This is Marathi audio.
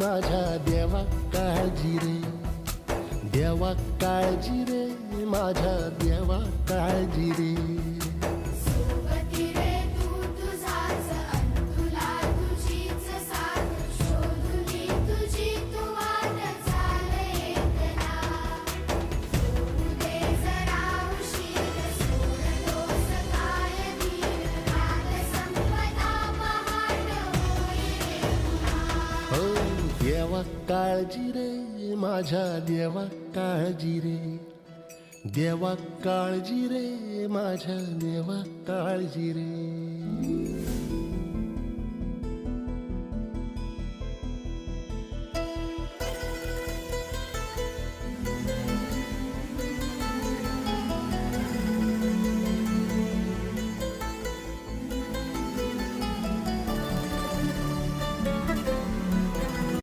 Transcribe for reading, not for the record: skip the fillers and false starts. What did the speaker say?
माझ्या देवा काळजी रे, देवा काळजी रे, माझ्या देवा काळजी रे. सोबती रे तू तुझाच अंतुला तुझीच साथ शोधुनी तुझी तू वाट चाल एकला. सोडू दे जरा उशीर सोडतोस काय धीर रात संपदा पहाट होई रे पुन्हा. हो देवा काळजी रे, माझ्या देवा काळजी रे, देवा काळजी रे, माझ्या देवा काळजी रे.